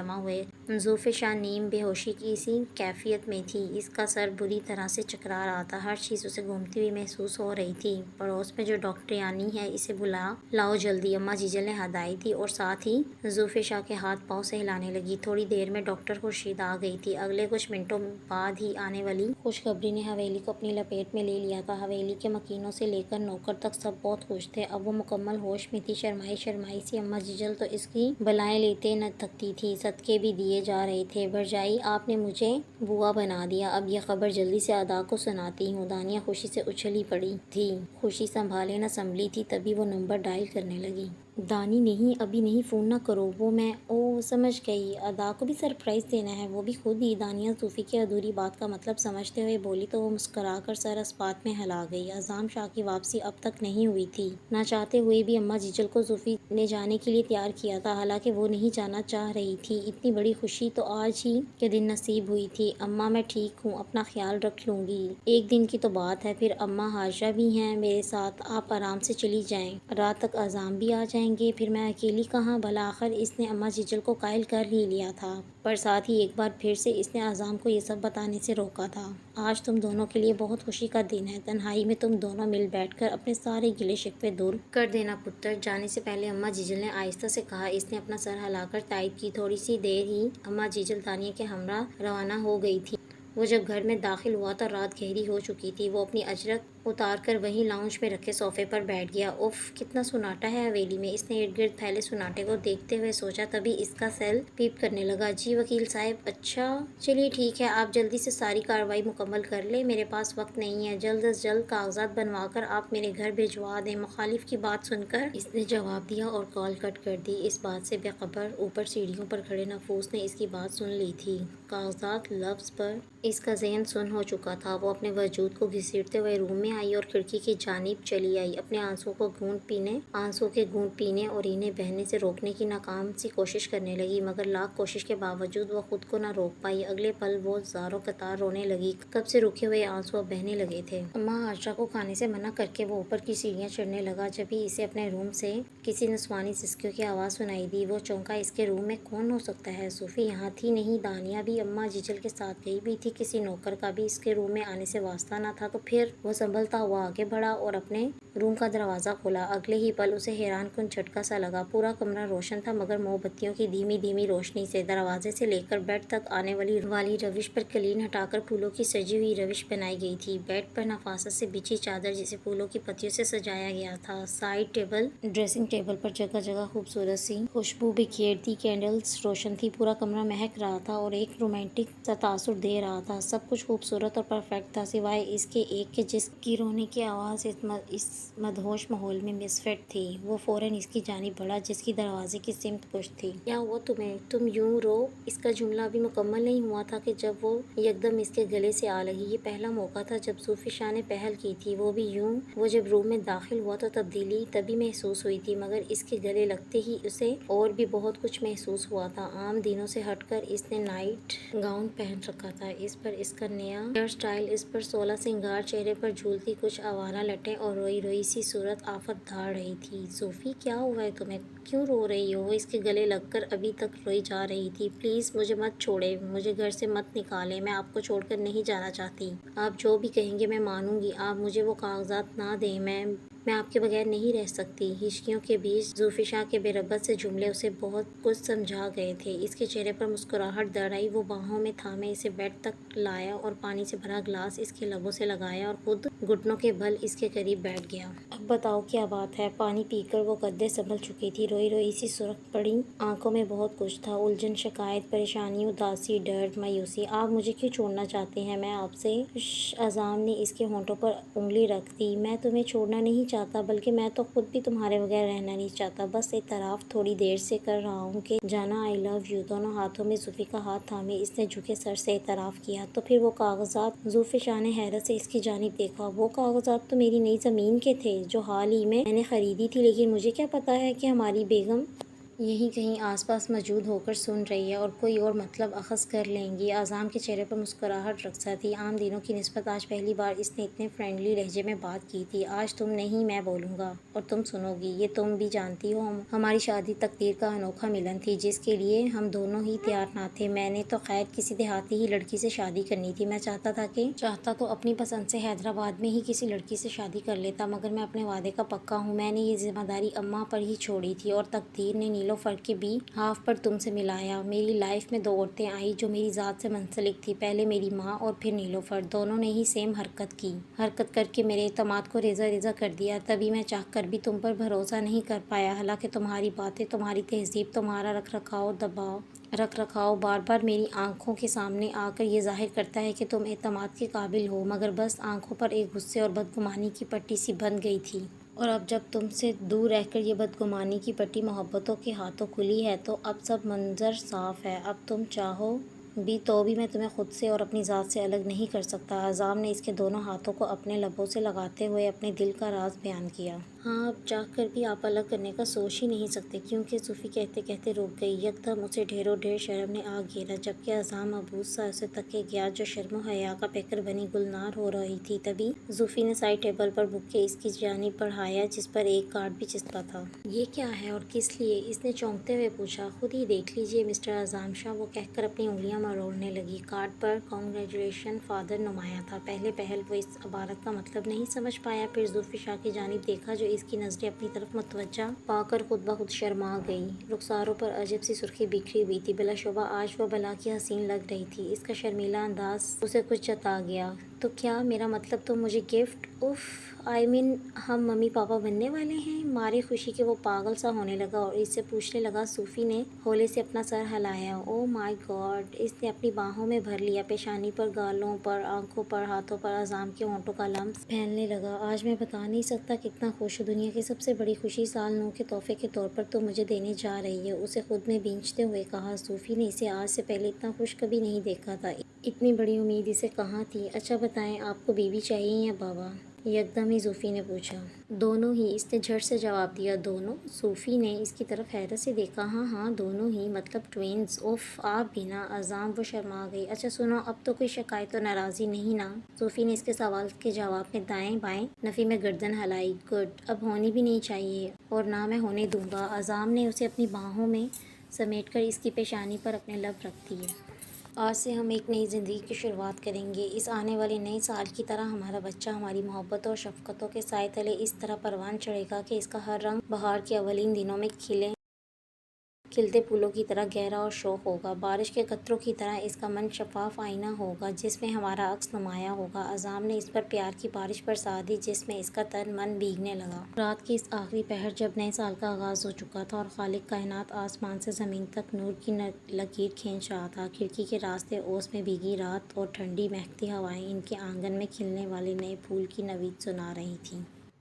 جمع ہوئے۔ زوفی نیم بے ہوشی کی اسی کیفیت میں تھی، اس کا سر بری طرح سے چکرا رہا تھا، ہر چیز اسے گھومتی ہوئی محسوس ہو رہی تھی۔ پڑوس میں جو ڈاکٹریانی ہے اسے بلا لاؤ جلدی، اماں جیجل نے ہدایت دی اور ساتھ ہی زوفی کے ہاتھ پاؤں سے ہلانے لگی۔ تھوڑی دیر میں ڈاکٹر خورشید آ گئی تھی۔ اگلے کچھ منٹوں بعد ہی آنے والی خوشخبری نے حویلی کو اپنی لپیٹ میں لے لیا تھا۔ حویلی کے مکینوں سے لے کر نوکر تک سب بہت خوش تھے، اب وہ مکمل ہوش میں تھی۔ شرمائی سی اماں جیجل تو اس کی بلائیں لیتے نہ تھکتی تھی، صدقے بھی دیے جا رہے تھے۔ بھرجائی آپ نے مجھے بوا بنا دیا، اب یہ خبر جلدی سے ادا کو سناتی ہوں۔ دانیہ خوشی سے اچھلی پڑی تھی، خوشی سنبھالے نہ سنبھلی تھی، تبھی وہ نمبر ڈائل کرنے لگی۔ دانی نہیں، ابھی نہیں، فون نہ کرو، وہ میں سمجھ گئی، ادا کو بھی سرپرائز دینا ہے، وہ بھی خود ہی۔ دانیہ زوفی کی ادھوری بات کا مطلب سمجھتے ہوئے بولی تو وہ مسکرا کر سر اسبات میں ہلا گئی۔ اعظم شاہ کی واپسی اب تک نہیں ہوئی تھی، نہ چاہتے ہوئے بھی اماں جیجل کو زوفی نے جانے کے لیے تیار کیا تھا، حالانکہ وہ نہیں جانا چاہ رہی تھی۔ اتنی بڑی خوشی تو آج ہی کے دن نصیب ہوئی تھی۔ اماں میں ٹھیک ہوں، اپنا خیال رکھ لوں گی، ایک دن کی تو بات ہے، پھر اماں حاجرہ بھی ہیں میرے ساتھ، آپ آرام سے چلی جائیں، رات تک اعظم بھی آ جائیں گے، پھر میں اکیلی کہاں۔ بالآخر اس نے اماں جیجل کو قائل کر ہی لیا تھا، پر ساتھ ہی ایک بار پھر سے اس نے اعظم کو یہ سب بتانے سے روکا تھا۔ آج تم دونوں کے لیے بہت خوشی کا دن ہے، تنہائی میں تم دونوں مل بیٹھ کر اپنے سارے گلے شکوے دور کر دینا پتر۔ جانے سے پہلے اماں جیجل نے آہستہ سے کہا۔ اس نے اپنا سر ہلا کر تائید کی۔ تھوڑی سی دیر ہی اماں جیجل دانیہ کے ہمراہ روانہ ہو گئی تھی۔ وہ جب گھر میں داخل ہوا تو رات گہری ہو چکی تھی۔ وہ اپنی اجرک اتار کر وہیں لاؤنج میں رکھے صوفے پر بیٹھ گیا۔ اف، کتنا سناٹا ہے حویلی میں، اس نے ارد گرد پھیلے سناٹے کو دیکھتے ہوئے سوچا، تبھی اس کا سیل پیپ کرنے لگا۔ جی وکیل صاحب، اچھا چلیے ٹھیک ہے، آپ جلدی سے ساری کارروائی مکمل کر لیں، میرے پاس وقت نہیں ہے، جلد از جلد کاغذات بنوا کر آپ میرے گھر بھجوا دیں۔ مخالف کی بات سن کر اس نے جواب دیا اور کال کٹ کر دی۔ اس بات سے بے خبر اوپر سیڑھیوں پر کھڑے نفوس نے اس کی بات سن لی تھی۔ کاغذات لفظ پر اس کا ذہن سن ہو چکا تھا۔ وہ اپنے وجود کو گھسیٹتے ہوئے روم میں آئی اور کھڑکی کی جانب چلی آئی، اپنے آنسوؤں کے گھونٹ پینے اور انہیں بہنے سے روکنے کی ناکام سی کوشش کرنے لگی، مگر لاکھ کوشش کے باوجود وہ خود کو نہ روک پائی۔ اگلے پل وہ زاروں قطار رونے لگی، کب سے رکے ہوئے آنسو اب بہنے لگے تھے۔ اماں حاجرہ کو کھانے سے منع کر کے وہ اوپر کی سیڑھیاں چڑھنے لگا، جبھی اسے اپنے روم سے کسی نسوانی سسکیوں کی آواز سنائی دی۔ وہ چونکا، اس کے روم میں کون ہو سکتا ہے؟ زوفی یہاں تھی نہیں، دانیہ بھی اماں جیجل کے ساتھ گئی بھی تھی، کسی نوکر کا بھی اس کے روم میں آنے سے واسطہ نہ تھا۔ تو پھر وہ سنبھلتا ہوا آگے بڑھا اور اپنے روم کا دروازہ کھولا۔ اگلے ہی پل اسے حیران کن جھٹکا سا لگا، پورا کمرہ روشن تھا، مگر موم بتیوں کی دھیمی دھیمی روشنی سے۔ دروازے سے لے کر بیڈ تک آنے والی روش پر قالین ہٹا کر پھولوں کی سجی ہوئی روش بنائی گئی تھی۔ بیڈ پر نفاست سے بچھی چادر جسے پھولوں کی پتیوں سے سجایا گیا تھا۔ سائڈ ٹیبل، ڈریسنگ ٹیبل پر جگہ جگہ خوبصورت سی خوشبو بکھیرتی کینڈلز روشن تھی، پورا کمرہ مہک رہا تھا اور ایک رومانٹک سا تاثر دے رہا تھا۔ سب کچھ خوبصورت اور پرفیکٹ تھا، سوائے اس کے ایک کہ جس کی رونے کی آواز اس مدہوش ماحول میں مسفٹ تھی۔ وہ فوراً اس کی جانب بڑھا، جس کی دروازے کی سمت پشت تھی۔ کیا ہوا تمہیں؟ تم یوں رو؟ اس کا جملہ ابھی مکمل نہیں ہوا تھا کہ جب وہ یکدم اس کے گلے سے آ لگی۔ یہ پہلا موقع تھا جب زوفی نے پہل کی تھی، وہ بھی یوں۔ وہ جب روم میں داخل ہوا تو تبدیلی تبھی محسوس ہوئی تھی، مگر اس کے گلے لگتے ہی اسے اور بھی بہت کچھ محسوس ہوا تھا۔ عام دنوں سے ہٹ کر اس نے نائٹ گاؤن پہن رکھا تھا، اس پر اس کا نیا ہیئر سٹائل، اس پر 16 سنگار، چہرے پر جھولتی کچھ آوارہ لٹیں اور روئی روئی سی صورت آفت دھاڑ رہی تھی۔ زوفی، کیا ہوا ہے تمہیں؟ کیوں رو رہی ہو؟ وہ اس کے گلے لگ کر ابھی تک روئی جا رہی تھی۔ پلیز مجھے مت چھوڑیں، مجھے گھر سے مت نکالیں، میں آپ کو چھوڑ کر نہیں جانا چاہتی۔ آپ جو بھی کہیں گے میں مانوں گی، آپ مجھے وہ کاغذات نہ دیں، میں آپ کے بغیر نہیں رہ سکتی۔ ہچکیوں کے بیچ زوفی کے بے ربط سے جملے اسے بہت کچھ سمجھا گئے تھے۔ اس کے چہرے پر مسکراہٹ در آئی، وہ باہوں میں تھامے اسے بیڈ تک لایا اور پانی سے بھرا گلاس اس کے لبوں سے لگایا اور خود گھٹنوں کے بل اس کے قریب بیٹھ گیا۔ اب بتاؤ کیا بات ہے؟ پانی پی کر وہ قدرے سنبھل چکی تھی، روئی روئی سی سرخ پڑی آنکھوں میں بہت کچھ تھا، الجھن، شکایت، پریشانی، اداسی، ڈر، مایوسی۔ آپ مجھے کیوں چھوڑنا چاہتے ہیں؟ میں آپ سے اعظم نے اس کے ہونٹوں پر انگلی رکھ دی۔ میں تمہیں چھوڑنا نہیں چاہتا، بلکہ میں تو خود بھی تمہارے بغیر رہنا نہیں چاہتا، بس اعتراف تھوڑی دیر سے کر رہا ہوں کہ جانا، آئی لو یو۔ دونوں ہاتھوں میں زوفی کا ہاتھ تھامے اس نے جھکے سر سے اعتراف کیا۔ تو پھر وہ کاغذات؟ زوفی نے حیرت سے اس کی جانب دیکھا۔ وہ کاغذات تو میری نئی زمین کے تھے، جو حال ہی میں نے خریدی تھی، لیکن مجھے کیا پتا ہے کہ ہماری بیگم یہی کہیں آس پاس موجود ہو کر سن رہی ہے اور کوئی اور مطلب اخذ کر لیں گی۔ اعظم کے چہرے پر مسکراہٹ رقصہ تھی۔ عام دنوں کی نسبت آج پہلی بار اس نے اتنے فرینڈلی لہجے میں بات کی تھی۔ آج تم نہیں میں بولوں گا اور تم سنو گی۔ یہ تم بھی جانتی ہو ہماری شادی تقدیر کا انوکھا ملن تھی جس کے لیے ہم دونوں ہی تیار نہ تھے۔ میں نے تو خیر کسی دیہاتی ہی لڑکی سے شادی کرنی تھی۔ میں چاہتا تو اپنی پسند سے حیدرآباد میں ہی کسی لڑکی سے شادی کر لیتا، مگر میں اپنے وعدے کا پکا ہوں۔ میں نے یہ ذمہ داری اماں پر ہی چھوڑی تھی اور تقدیر نے نیلوفر کے بی ہاف پر تم سے ملایا۔ میری لائف میں دو عورتیں آئیں جو میری ذات سے منسلک تھیں، پہلے میری ماں اور پھر نیلوفر۔ دونوں نے ہی سیم حرکت کر کے میرے اعتماد کو ریزہ ریزہ کر دیا۔ تبھی میں چاہ کر بھی تم پر بھروسہ نہیں کر پایا، حالانکہ تمہاری باتیں، تمہاری تہذیب، تمہارا رکھ رکھاؤ بار بار میری آنکھوں کے سامنے آ کر یہ ظاہر کرتا ہے کہ تم اعتماد کے قابل ہو، مگر بس آنکھوں پر ایک غصے اور بدگمانی کی پٹی سی بندھ گئی تھی۔ اور اب جب تم سے دور رہ کر یہ بدگمانی کی پٹی محبتوں کے ہاتھوں کھلی ہے تو اب سب منظر صاف ہے۔ اب تم چاہو بھی تو بھی میں تمہیں خود سے اور اپنی ذات سے الگ نہیں کر سکتا۔ اعظم نے اس کے دونوں ہاتھوں کو اپنے لبوں سے لگاتے ہوئے اپنے دل کا راز بیان کیا۔ ہاں، اب چاہ کر بھی آپ الگ کرنے کا سوچ ہی نہیں سکتے، کیونکہ صوفی کہتے کہتے رک گئی۔ یکدم اسے ڈھیروں ڈھیر شرم نے آ گھیرا، جبکہ اعظم مبہوت سا اسے تکے گیا جو شرم و حیا کا پیکر بنی گلنار ہو رہی تھی۔ تبھی صوفی نے سائڈ ٹیبل پر بک کے اس کی جانب بڑھایا جس پر ایک کارڈ بھی چسپا تھا۔ یہ کیا ہے اور کس لیے؟ اس نے چونکتے ہوئے پوچھا۔ خود ہی دیکھ لیجیے مسٹر اعظم شاہ، وہ کہہ کر اپنی انگلیاں مروڑنے لگی۔ کارڈ پر کنگریچولیشن فادر نمایاں تھا۔ پہلے پہل وہ اس عبارت کا مطلب نہیں سمجھ پایا، پھر صوفی شاہ کی جانب دیکھا جو اس کی نظریں اپنی طرف متوجہ پا کر خود بخود شرما گئی۔ رخساروں پر عجب سی سرخی بکھری ہوئی تھی، بلا شبہ آج وہ بلا کی حسین لگ رہی تھی۔ اس کا شرمیلا انداز اسے کچھ جتا گیا۔ تو کیا میرا مطلب تم مجھے گفٹ اف ہم ممی پاپا بننے والے ہیں؟ مارے خوشی کے وہ پاگل سا ہونے لگا اور اس سے پوچھنے لگا۔ صوفی نے ہولے سے اپنا سر ہلایا۔ او مائی گاڈ! اس نے اپنی باہوں میں بھر لیا، پیشانی پر، گالوں پر، آنکھوں پر، ہاتھوں پر اعظم کے ہونٹوں کا لمس پھیلنے لگا۔ آج میں بتا نہیں سکتا کتنا خوش ہوں، دنیا کی سب سے بڑی خوشی سال نو کے تحفے کے طور پر تم مجھے دینے جا رہی ہے، اسے خود میں بینچتے ہوئے کہا۔ صوفی نے اسے آج سے پہلے اتنا خوش کبھی نہیں دیکھا تھا۔ اتنی بڑی امید اسے کہاں تھی۔ اچھا بتائیں، آپ کو بیوی چاہیے یا بابا؟ یکدم ہی صوفی نے پوچھا۔ دونوں ہی، اس نے جھٹ سے جواب دیا۔ دونوں؟ صوفی نے اس کی طرف حیرت سے دیکھا۔ ہاں ہاں دونوں ہی، مطلب ٹوئنز۔ اف آپ بھی نا اعظم، وہ شرما گئی۔ اچھا سنو، اب تو کوئی شکایت و ناراضی نہیں نا؟ صوفی نے اس کے سوال کے جواب میں دائیں بائیں نفی میں گردن ہلائی۔ گڈ، اب ہونی بھی نہیں چاہیے اور نہ میں ہونے دوں گا۔ اعظم نے اسے اپنی باہوں میں سمیٹ کر اس کی پیشانی پر اپنے لب رکھ دیے۔ آج سے ہم ایک نئی زندگی کی شروعات کریں گے۔ اس آنے والے نئے سال کی طرح ہمارا بچہ ہماری محبتوں اور شفقتوں کے سائے تلے اس طرح پروان چڑھے گا کہ اس کا ہر رنگ بہار کے اولین دنوں میں کھلتے پھولوں کی طرح گہرا اور شوخ ہوگا۔ بارش کے قطروں کی طرح اس کا من شفاف آئینہ ہوگا جس میں ہمارا عکس نمایاں ہوگا۔ اعظم نے اس پر پیار کی بارش برسا دی جس میں اس کا تن من بھیگنے لگا۔ رات کے اس آخری پہر جب نئے سال کا آغاز ہو چکا تھا اور خالق کائنات آسمان سے زمین تک نور کی لکیر کھینچ رہا تھا، کھڑکی کے راستے اوس میں بھیگی رات اور ٹھنڈی مہکتی ہوائیں ان کے آنگن میں کھلنے والے نئے پھول کی نوید سنا رہی تھیں۔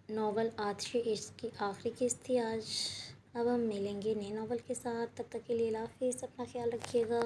ناول آتش عشق کی آخری قسط تھی آج۔ اب ہم ملیں گے نئے ناول کے ساتھ، تب تک کے لیے اللہ حافظ، اپنا خیال رکھیے گا۔